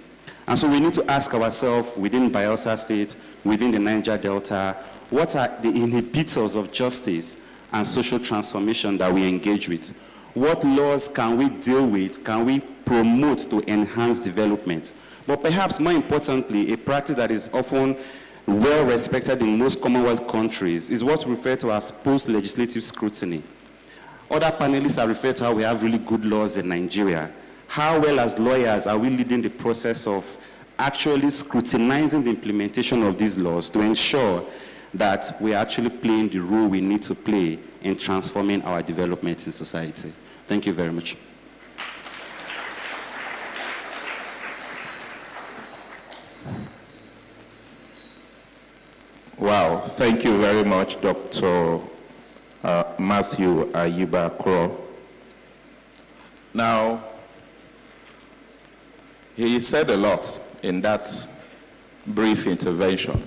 S6: And so we need to ask ourselves within Bayelsa State, within the Niger Delta, what are the inhibitors of justice and social transformation that we engage with? What laws can we deal with, can we promote to enhance development? But perhaps more importantly, a practice that is often well respected in most Commonwealth countries is what's referred to as post-legislative scrutiny. Other panelists have referred to how we have really good laws in Nigeria. How well as lawyers are we leading the process of actually scrutinizing the implementation of these laws to ensure that we are actually playing the role we need to play in transforming our development in society? Thank you very much.
S2: Wow, thank you very much, Dr. Matthew Ayuba Crow. Now, he said a lot in that brief intervention.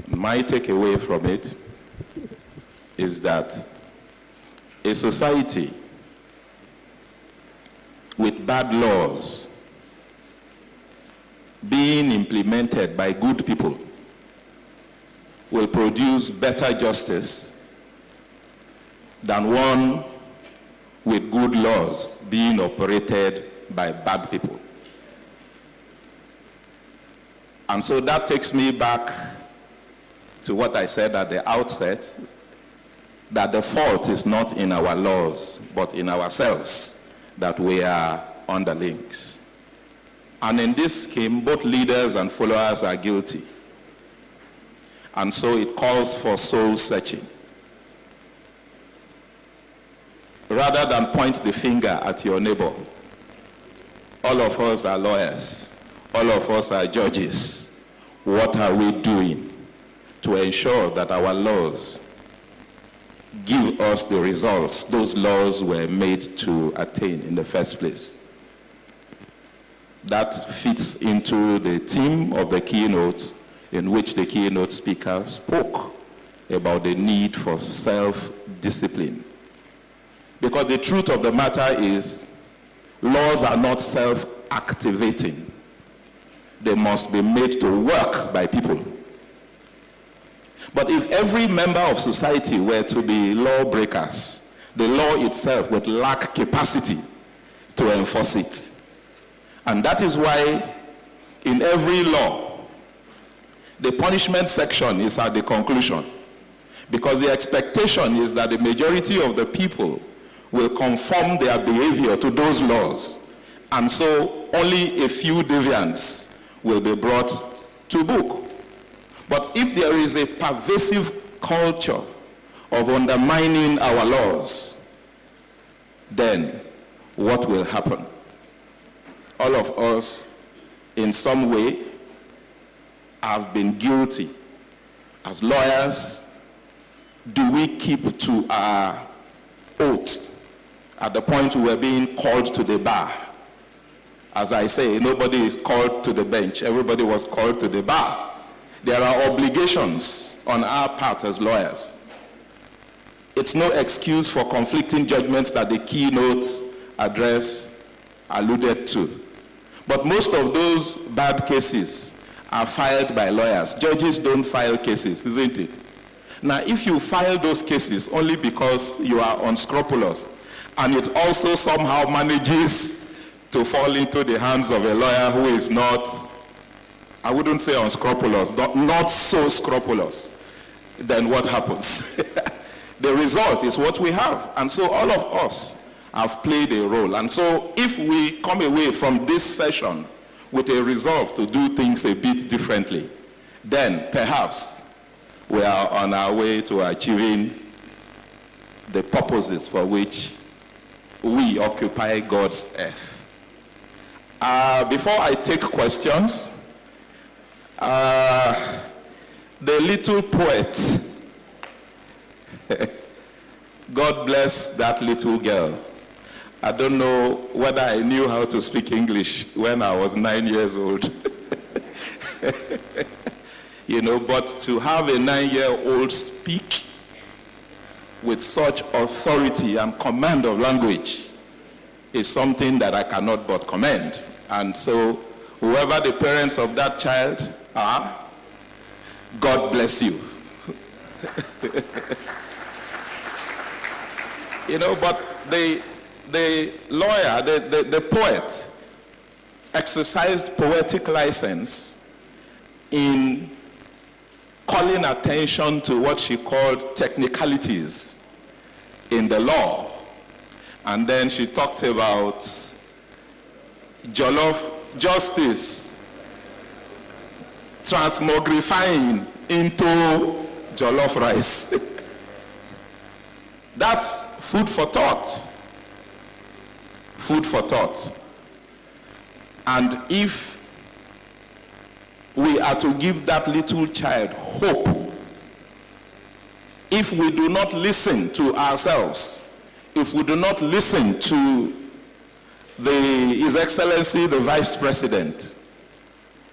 S2: My takeaway from it is that a society with bad laws being implemented by good people will produce better justice than one with good laws being operated by bad people. And so that takes me back to what I said at the outset, that the fault is not in our laws, but in ourselves, that we are underlings. And in this scheme, both leaders and followers are guilty. And so it calls for soul searching. Rather than point the finger at your neighbor, all of us are lawyers. All of us are judges. What are we doing to ensure that our laws give us the results those laws were made to attain in the first place? That fits into the theme of the keynote, in which the keynote speaker spoke about the need for self-discipline. Because the truth of the matter is, laws are not self-activating. They must be made to work by people. But if every member of society were to be lawbreakers, the law itself would lack capacity to enforce it. And that is why in every law, the punishment section is at the conclusion. Because the expectation is that the majority of the people will conform their behavior to those laws. And so only a few deviants will be brought to book. But if there is a pervasive culture of undermining our laws, then what will happen? All of us, in some way, have been guilty as lawyers, do we keep to our oath at the point we were being called to the bar? As I say, nobody is called to the bench. Everybody was called to the bar. There are obligations on our part as lawyers. It's no excuse for conflicting judgments that the keynote address alluded to. But most of those bad cases are filed by lawyers. Judges don't file cases, isn't it? Now, if you file those cases only because you are unscrupulous, and it also somehow manages to fall into the hands of a lawyer who is not, I wouldn't say unscrupulous, not so scrupulous, then what happens? The result is what we have. And so all of us have played a role. And so if we come away from this session with a resolve to do things a bit differently, then perhaps we are on our way to achieving the purposes for which we occupy God's earth. Before I take questions, the little poet, God bless that little girl. I don't know whether I knew how to speak English when I was 9 years old. You know, but to have a 9-year-old speak with such authority and command of language is something that I cannot but commend. And so, whoever the parents of that child are, God bless you. You know, but the lawyer, the poet, exercised poetic license in calling attention to what she called technicalities in the law. And then she talked about jollof justice transmogrifying into jollof rice. That's food for thought. Food for thought. And if we are to give that little child hope, if we do not listen to ourselves, if we do not listen to His Excellency, the Vice President,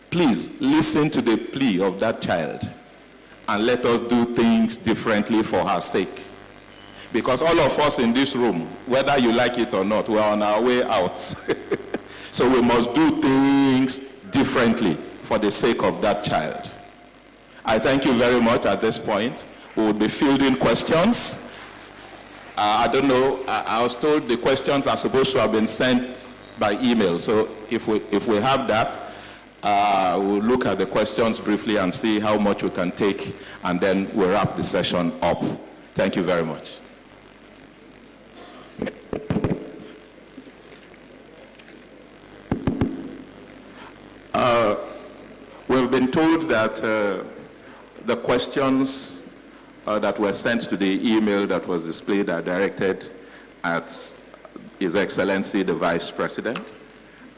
S2: please listen to the plea of that child and let us do things differently for her sake. Because all of us in this room, whether you like it or not, we're on our way out. So we must do things differently for the sake of that child. I thank you very much. At this point, we will be fielding questions. I don't know, I was told the questions are supposed to have been sent by email. So if we have that, we'll look at the questions briefly and see how much we can take, and then we'll wrap the session up. Thank you very much. We've been told that the questions that were sent to the email that was displayed are directed at His Excellency the Vice President,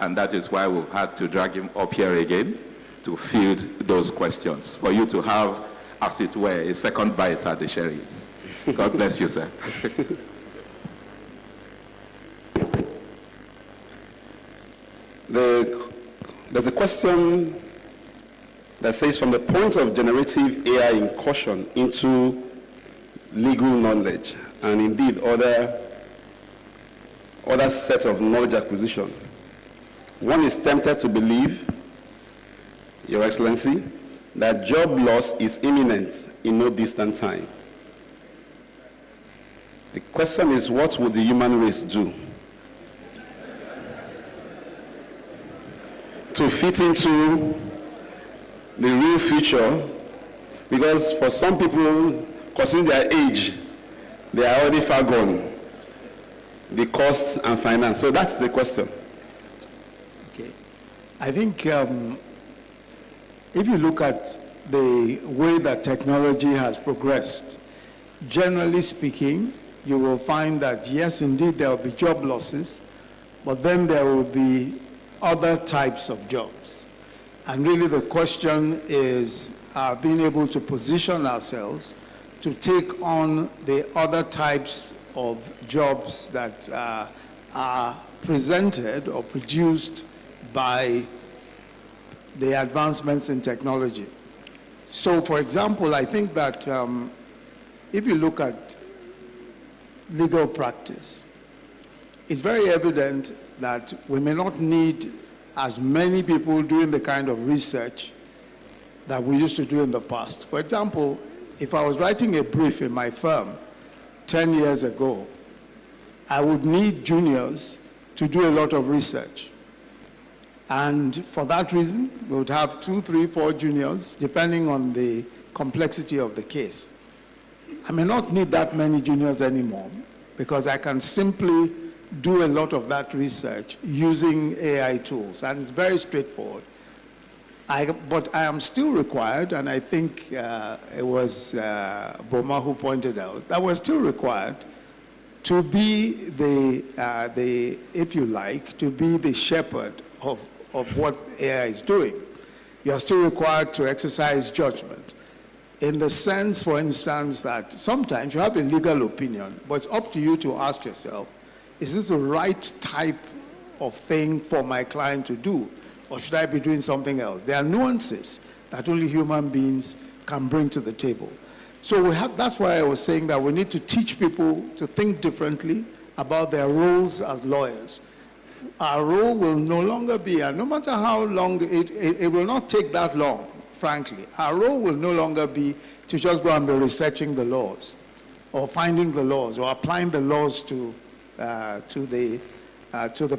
S2: and that is why we've had to drag him up here again to field those questions, for you to have, as it were, a second bite at the cherry. God bless you, sir.
S7: There's a question that says, from the point of generative AI incursion into legal knowledge, and indeed other set of knowledge acquisition, one is tempted to believe, Your Excellency, that job loss is imminent in no distant time. The question is, what would the human race do to fit into the real future? Because for some people, considering their age, they are already far gone. The costs and finance. So that's the question.
S8: Okay. I think if you look at the way that technology has progressed, generally speaking, you will find that, yes, indeed, there will be job losses, but then there will be other types of jobs. And really the question is being able to position ourselves to take on the other types of jobs that are presented or produced by the advancements in technology. So, for example, I think that if you look at legal practice, it's very evident that we may not need as many people doing the kind of research that we used to do in the past. For example, if I was writing a brief in my firm 10 years ago, I would need juniors to do a lot of research. And for that reason, we would have 2, 3, 4 juniors, depending on the complexity of the case. I may not need that many juniors anymore because I can simply do a lot of that research using AI tools, and it's very straightforward. But I am still required, and I think it was Boma who pointed out, that we're still required to be if you like, to be the shepherd of what AI is doing. You are still required to exercise judgment in the sense, for instance, that sometimes you have a legal opinion, but it's up to you to ask yourself, is this the right type of thing for my client to do, or should I be doing something else? There are nuances that only human beings can bring to the table. So that's why I was saying that we need to teach people to think differently about their roles as lawyers. Our role will no longer be, and no matter how long, it will not take that long, frankly. Our role will no longer be to just go and be researching the laws, or finding the laws, or applying the laws to the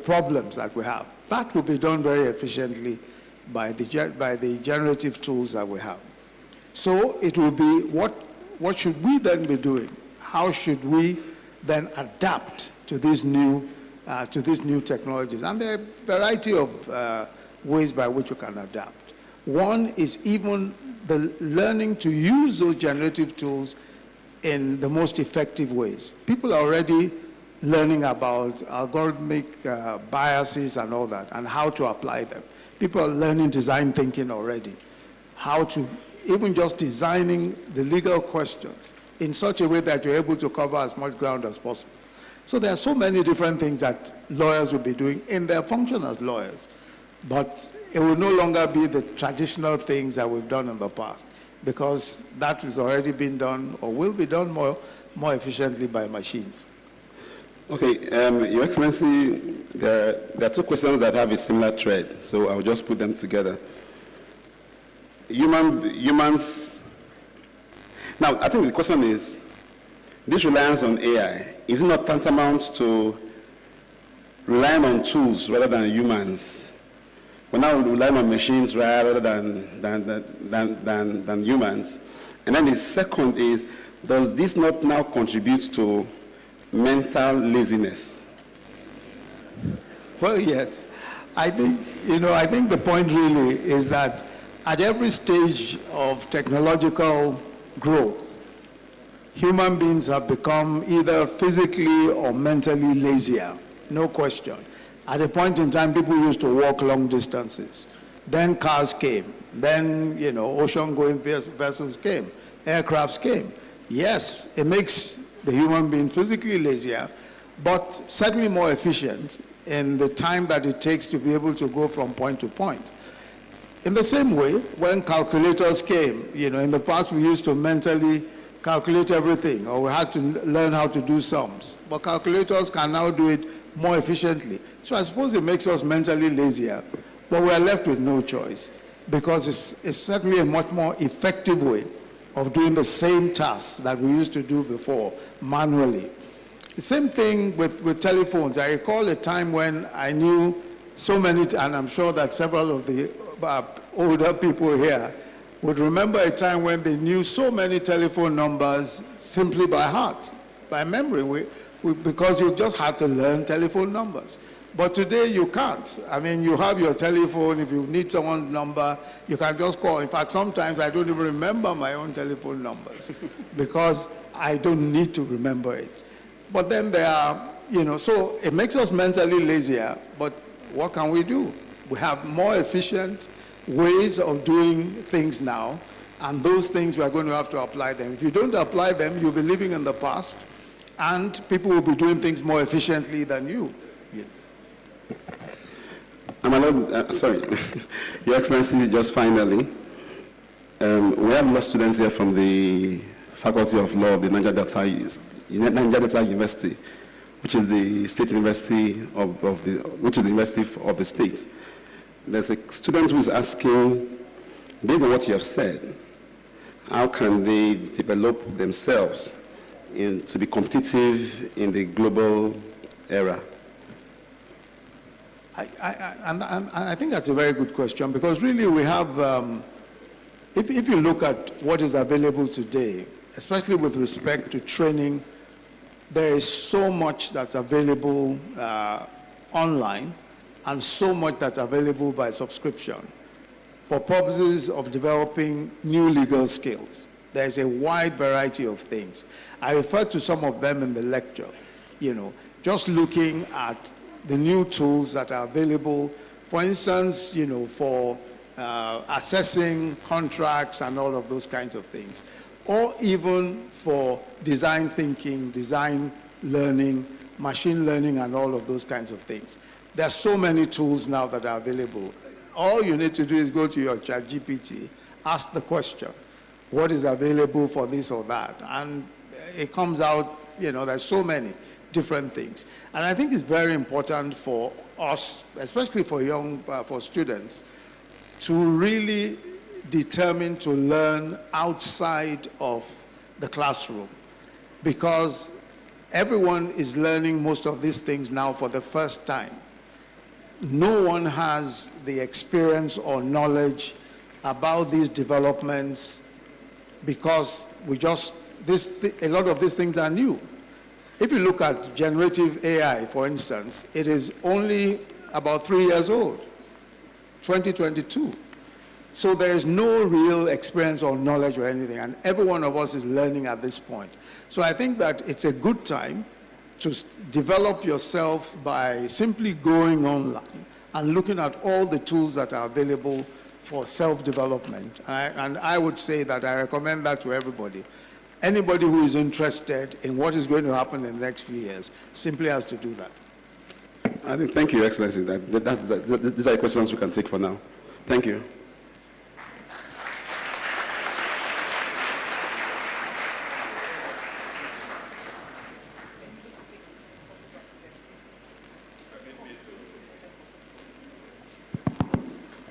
S8: problems that we have. That will be done very efficiently by the generative tools that we have. So it will be, what should we then be doing? How should we then adapt to these new technologies? And there are a variety of ways by which we can adapt. One is even the learning to use those generative tools in the most effective ways. People are already learning about algorithmic biases and all that, and how to apply them. People are learning design thinking already, how to, even just designing the legal questions in such a way that you're able to cover as much ground as possible. So there are so many different things that lawyers will be doing in their function as lawyers, but it will no longer be the traditional things that we've done in the past, because that has already been done or will be done more efficiently by machines.
S7: Okay, Your Excellency, there are two questions that have a similar thread, so I'll just put them together. Humans. Now, I think the question is, this reliance on AI, is it not tantamount to relying on tools rather than humans? We're now relying on machines rather than humans. And then the second is, does this not now contribute to mental laziness?
S8: Well, yes. I think the point really is that at every stage of technological growth, human beings have become either physically or mentally lazier, no question. At a point in time, people used to walk long distances. Then cars came. Then, ocean-going vessels came. Aircrafts came. Yes, it makes the human being physically lazier, but certainly more efficient in the time that it takes to be able to go from point to point. In the same way, when calculators came, in the past we used to mentally calculate everything, or we had to learn how to do sums. But calculators can now do it more efficiently. So I suppose it makes us mentally lazier, but we are left with no choice, because it's certainly a much more effective way of doing the same tasks that we used to do before manually. The same thing with telephones. I recall a time when I knew so many, and I'm sure that several of the older people here would remember a time when they knew so many telephone numbers simply by heart, by memory, because you just had to learn telephone numbers. But today you can't. I mean, you have your telephone. If you need someone's number, you can just call. In fact, sometimes I don't even remember my own telephone numbers because I don't need to remember it. But then there are, so it makes us mentally lazier, but what can we do? We have more efficient ways of doing things now, And those things, we are going to have to apply them. If you don't apply them, you'll be living in the past, and people will be doing things more efficiently than you.
S7: I'm allowed, sorry, Your Excellency, just finally, we have law students here from the Faculty of Law of the Niger Delta University, which is the state university which is the university of the state. There's a student who is asking, based on what you have said, how can they develop themselves to be competitive in the global era?
S8: I think that's a very good question, because really we have, if you look at what is available today, especially with respect to training, there is so much that's available online and so much that's available by subscription for purposes of developing new legal skills. There's a wide variety of things. I referred to some of them in the lecture, just looking at the new tools that are available, for instance, for assessing contracts and all of those kinds of things, or even for design thinking, design learning, machine learning, and all of those kinds of things. There are so many tools now that are available. All you need to do is go to your ChatGPT, ask the question, what is available for this or that? And it comes out, there's so many different things. And I think it's very important for us, especially for students, to really determine to learn outside of the classroom, because everyone is learning most of these things now for the first time. No one has the experience or knowledge about these developments, because a lot of these things are new. If you look at generative AI, for instance, it is only about 3 years old, 2022. So there is no real experience or knowledge or anything, and every one of us is learning at this point. So I think that it's a good time to develop yourself by simply going online and looking at all the tools that are available for self-development. And I would say that I recommend that to everybody. Anybody who is interested in what is going to happen in the next few years simply has to do that.
S7: I think, thank you, Your Excellency. These are the questions we can take for now. Thank you.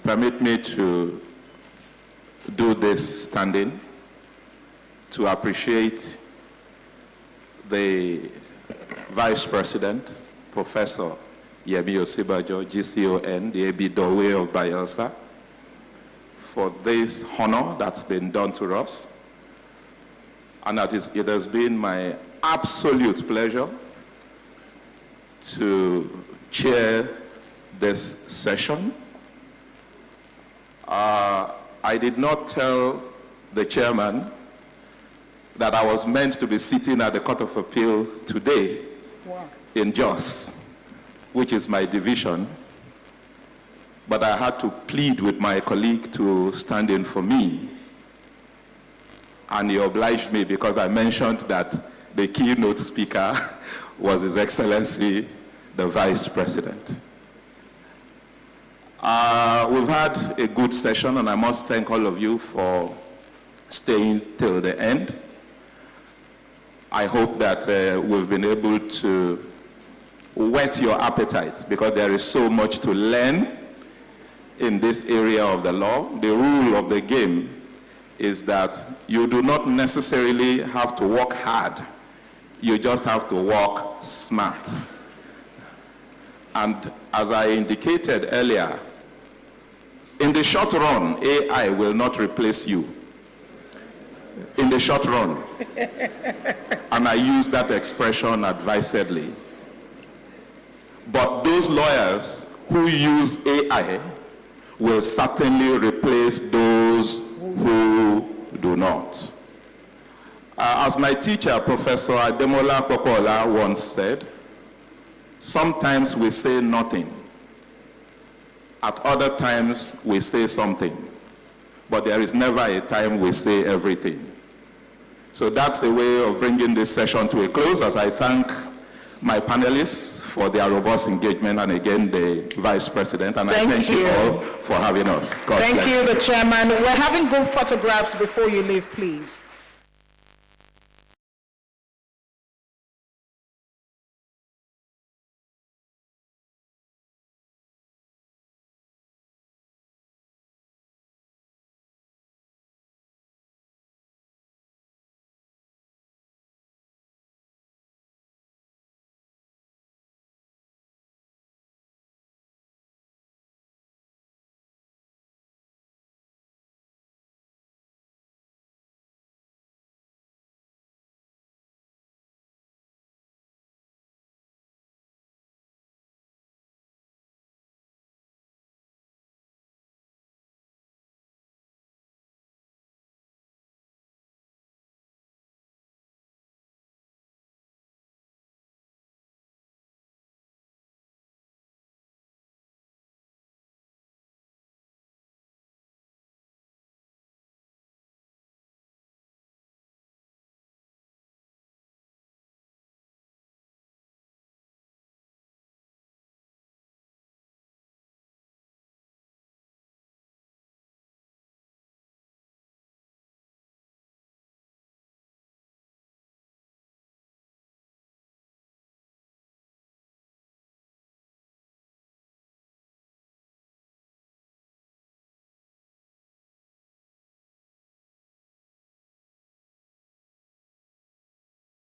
S2: Permit me to do this standing to appreciate the Vice President, Professor Yemi Osibajo, GCON, the AB Doorway of Bayelsa, for this honor that's been done to us. And it has been my absolute pleasure to chair this session. I did not tell the chairman that I was meant to be sitting at the Court of Appeal today in Jos, which is my division, but I had to plead with my colleague to stand in for me. And he obliged me because I mentioned that the keynote speaker was His Excellency, the Vice President. We've had a good session, and I must thank all of you for staying till the end. I hope that we've been able to whet your appetite, because there is so much to learn in this area of the law. The rule of the game is that you do not necessarily have to work hard. You just have to work smart. And as I indicated earlier, in the short run, AI will not replace you. In the short run. And I use that expression advisedly. But those lawyers who use AI will certainly replace those who do not. As my teacher, Professor Ademola Popola, once said, sometimes we say nothing. At other times, we say something. but there is never a time we say everything. So that's the way of bringing this session to a close, as I thank my panelists for their robust engagement, and again, the Vice President, and I thank you all for having us. God bless.
S1: Thank you, the Chairman. We're having group photographs before you leave, please.